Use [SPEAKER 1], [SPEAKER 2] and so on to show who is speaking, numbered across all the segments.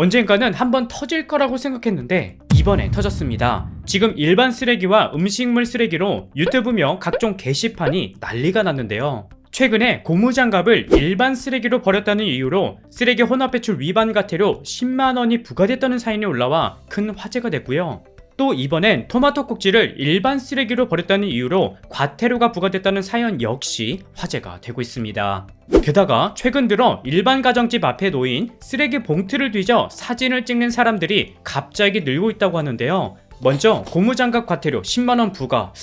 [SPEAKER 1] 언젠가는 한번 터질 거라고 생각했는데 이번에 터졌습니다. 지금 일반 쓰레기와 음식물 쓰레기로 유튜브며 각종 게시판이 난리가 났는데요. 최근에 고무장갑을 일반 쓰레기로 버렸다는 이유로 쓰레기 혼합배출 위반 과태료 10만원이 부과됐다는 사연이 올라와 큰 화제가 됐고요. 또 이번엔 토마토 꼭지를 일반 쓰레기로 버렸다는 이유로 과태료가 부과됐다는 사연 역시 화제가 되고 있습니다. 게다가 최근 들어 일반 가정집 앞에 놓인 쓰레기 봉투를 뒤져 사진을 찍는 사람들이 갑자기 늘고 있다고 하는데요. 먼저 고무장갑 과태료 10만원 부과,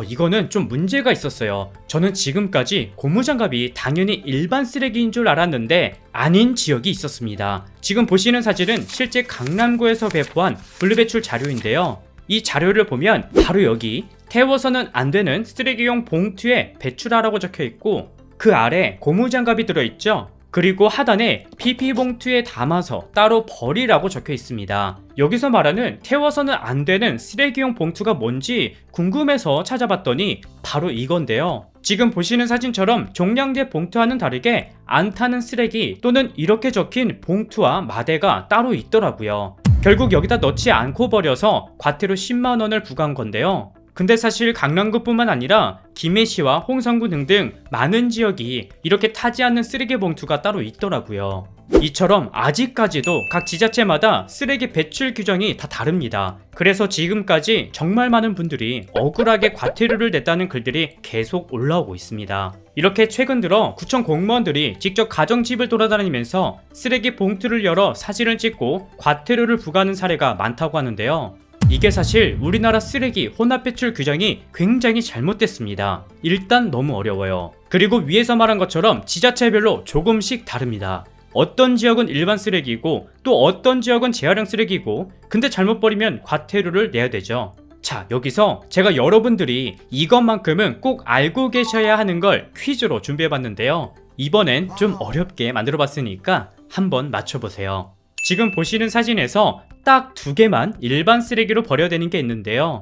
[SPEAKER 1] 이거는 좀 문제가 있었어요. 저는 지금까지 고무장갑이 당연히 일반 쓰레기인 줄 알았는데 아닌 지역이 있었습니다. 지금 보시는 사진은 실제 강남구에서 배포한 분리배출 자료인데요. 이 자료를 보면 바로 여기 태워서는 안 되는 쓰레기용 봉투에 배출하라고 적혀 있고 그 아래 고무장갑이 들어있죠. 그리고 하단에 PP 봉투에 담아서 따로 버리라고 적혀 있습니다. 여기서 말하는 태워서는 안 되는 쓰레기용 봉투가 뭔지 궁금해서 찾아봤더니 바로 이건데요. 지금 보시는 사진처럼 종량제 봉투와는 다르게 안 타는 쓰레기 또는 이렇게 적힌 봉투와 마대가 따로 있더라고요. 결국 여기다 넣지 않고 버려서 과태료 10만원을 부과한 건데요. 근데 사실 강남구뿐만 아니라 김해시와 홍성구 등등 많은 지역이 이렇게 타지 않는 쓰레기 봉투가 따로 있더라고요. 이처럼 아직까지도 각 지자체마다 쓰레기 배출 규정이 다 다릅니다. 그래서 지금까지 정말 많은 분들이 억울하게 과태료를 냈다는 글들이 계속 올라오고 있습니다. 이렇게 최근 들어 구청 공무원들이 직접 가정집을 돌아다니면서 쓰레기 봉투를 열어 사진을 찍고 과태료를 부과하는 사례가 많다고 하는데요. 이게 사실 우리나라 쓰레기 혼합배출 규정이 굉장히 잘못됐습니다. 일단 너무 어려워요. 그리고 위에서 말한 것처럼 지자체별로 조금씩 다릅니다. 어떤 지역은 일반 쓰레기이고 또 어떤 지역은 재활용 쓰레기이고 근데 잘못 버리면 과태료를 내야 되죠. 자, 여기서 제가 여러분들이 이것만큼은 꼭 알고 계셔야 하는 걸 퀴즈로 준비해봤는데요. 이번엔 좀 어렵게 만들어봤으니까 한번 맞춰보세요. 지금 보시는 사진에서 딱 2개만 일반 쓰레기로 버려야 되는 게 있는데요.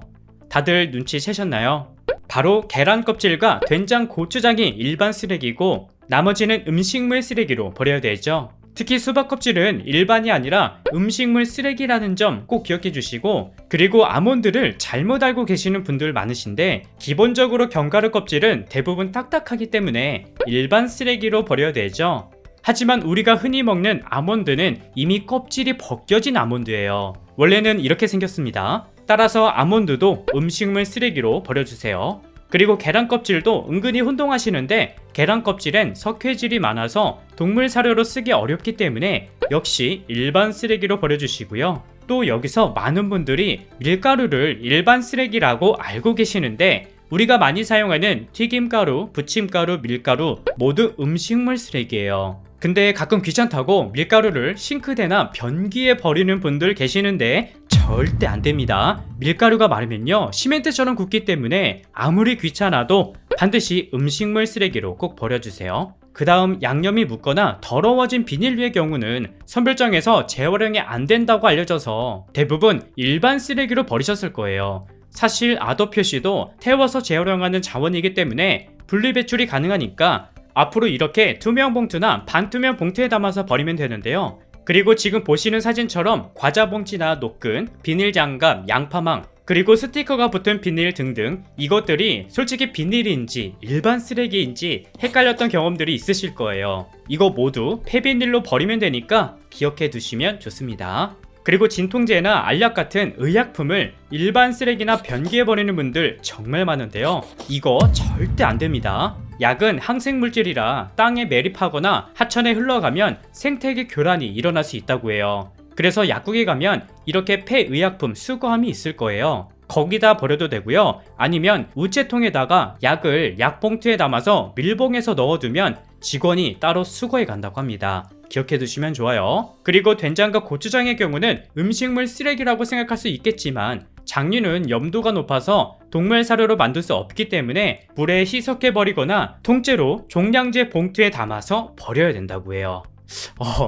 [SPEAKER 1] 다들 눈치채셨나요? 바로 계란 껍질과 된장, 고추장이 일반 쓰레기고 나머지는 음식물 쓰레기로 버려야 되죠. 특히 수박 껍질은 일반이 아니라 음식물 쓰레기라는 점 꼭 기억해 주시고, 그리고 아몬드를 잘못 알고 계시는 분들 많으신데 기본적으로 견과류 껍질은 대부분 딱딱하기 때문에 일반 쓰레기로 버려야 되죠. 하지만 우리가 흔히 먹는 아몬드는 이미 껍질이 벗겨진 아몬드예요. 원래는 이렇게 생겼습니다. 따라서 아몬드도 음식물 쓰레기로 버려주세요. 그리고 계란 껍질도 은근히 혼동하시는데 계란 껍질엔 석회질이 많아서 동물 사료로 쓰기 어렵기 때문에 역시 일반 쓰레기로 버려주시고요. 또 여기서 많은 분들이 밀가루를 일반 쓰레기라고 알고 계시는데 우리가 많이 사용하는 튀김가루, 부침가루, 밀가루 모두 음식물 쓰레기예요. 근데 가끔 귀찮다고 밀가루를 싱크대나 변기에 버리는 분들 계시는데 절대 안 됩니다. 밀가루가 마르면요 시멘트처럼 굳기 때문에 아무리 귀찮아도 반드시 음식물 쓰레기로 꼭 버려주세요. 그 다음 양념이 묻거나 더러워진 비닐류의 경우는 선별장에서 재활용이 안 된다고 알려져서 대부분 일반 쓰레기로 버리셨을 거예요. 사실 아더 표시도 태워서 재활용하는 자원이기 때문에 분리배출이 가능하니까 앞으로 이렇게 투명 봉투나 반투명 봉투에 담아서 버리면 되는데요. 그리고 지금 보시는 사진처럼 과자 봉지나 노끈, 비닐 장갑, 양파망, 그리고 스티커가 붙은 비닐 등등 이것들이 솔직히 비닐인지 일반 쓰레기인지 헷갈렸던 경험들이 있으실 거예요. 이거 모두 폐비닐로 버리면 되니까 기억해 두시면 좋습니다. 그리고 진통제나 알약 같은 의약품을 일반 쓰레기나 변기에 버리는 분들 정말 많은데요. 이거 절대 안 됩니다. 약은 항생물질이라 땅에 매립하거나 하천에 흘러가면 생태계 교란이 일어날 수 있다고 해요. 그래서 약국에 가면 이렇게 폐의약품 수거함이 있을 거예요. 거기다 버려도 되고요. 아니면 우체통에다가 약을 약봉투에 담아서 밀봉해서 넣어두면 직원이 따로 수거해 간다고 합니다. 기억해 두시면 좋아요. 그리고 된장과 고추장의 경우는 음식물 쓰레기라고 생각할 수 있겠지만 장류는 염도가 높아서 동물 사료로 만들 수 없기 때문에 물에 희석해 버리거나 통째로 종량제 봉투에 담아서 버려야 된다고 해요.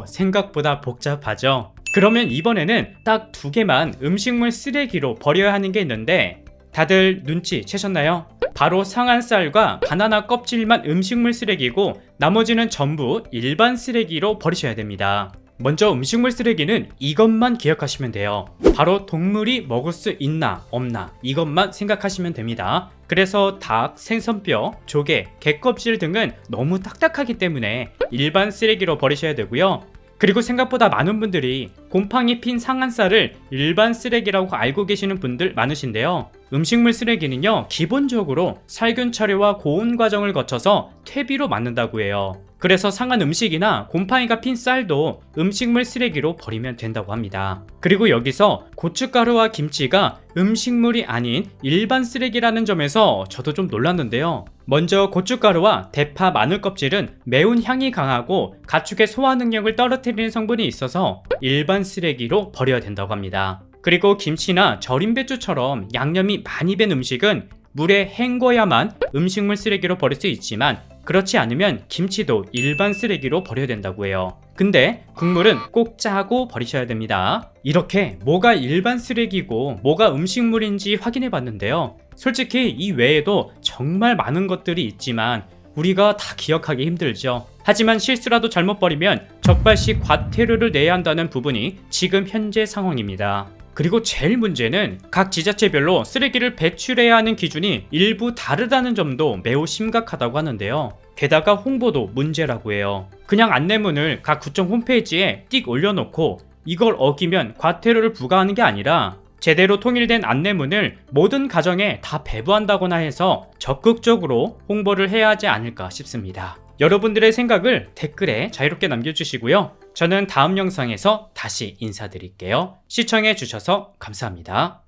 [SPEAKER 1] 생각보다 복잡하죠? 그러면 이번에는 딱 2개만 음식물 쓰레기로 버려야 하는 게 있는데 다들 눈치채셨나요? 바로 상한 쌀과 바나나 껍질만 음식물 쓰레기고 나머지는 전부 일반 쓰레기로 버리셔야 됩니다. 먼저 음식물 쓰레기는 이것만 기억하시면 돼요. 바로 동물이 먹을 수 있나 없나 이것만 생각하시면 됩니다. 그래서 닭, 생선뼈, 조개, 게껍질 등은 너무 딱딱하기 때문에 일반 쓰레기로 버리셔야 되고요. 그리고 생각보다 많은 분들이 곰팡이 핀 상한살을 일반 쓰레기라고 알고 계시는 분들 많으신데요. 음식물 쓰레기는요, 기본적으로 살균 처리와 고온 과정을 거쳐서 퇴비로 만든다고 해요. 그래서 상한 음식이나 곰팡이가 핀 쌀도 음식물 쓰레기로 버리면 된다고 합니다. 그리고 여기서 고춧가루와 김치가 음식물이 아닌 일반 쓰레기라는 점에서 저도 좀 놀랐는데요. 먼저 고춧가루와 대파, 마늘 껍질은 매운 향이 강하고 가축의 소화 능력을 떨어뜨리는 성분이 있어서 일반 쓰레기로 버려야 된다고 합니다. 그리고 김치나 절인 배추처럼 양념이 많이 밴 음식은 물에 헹궈야만 음식물 쓰레기로 버릴 수 있지만 그렇지 않으면 김치도 일반 쓰레기로 버려야 된다고 해요. 근데 국물은 꼭 짜고 버리셔야 됩니다. 이렇게 뭐가 일반 쓰레기고 뭐가 음식물인지 확인해 봤는데요. 솔직히 이 외에도 정말 많은 것들이 있지만 우리가 다 기억하기 힘들죠. 하지만 실수라도 잘못 버리면 적발시 과태료를 내야 한다는 부분이 지금 현재 상황입니다. 그리고 제일 문제는 각 지자체별로 쓰레기를 배출해야 하는 기준이 일부 다르다는 점도 매우 심각하다고 하는데요. 게다가 홍보도 문제라고 해요. 그냥 안내문을 각 구청 홈페이지에 띡 올려놓고 이걸 어기면 과태료를 부과하는 게 아니라 제대로 통일된 안내문을 모든 가정에 다 배부한다거나 해서 적극적으로 홍보를 해야 하지 않을까 싶습니다. 여러분들의 생각을 댓글에 자유롭게 남겨주시고요. 저는 다음 영상에서 다시 인사드릴게요. 시청해주셔서 감사합니다.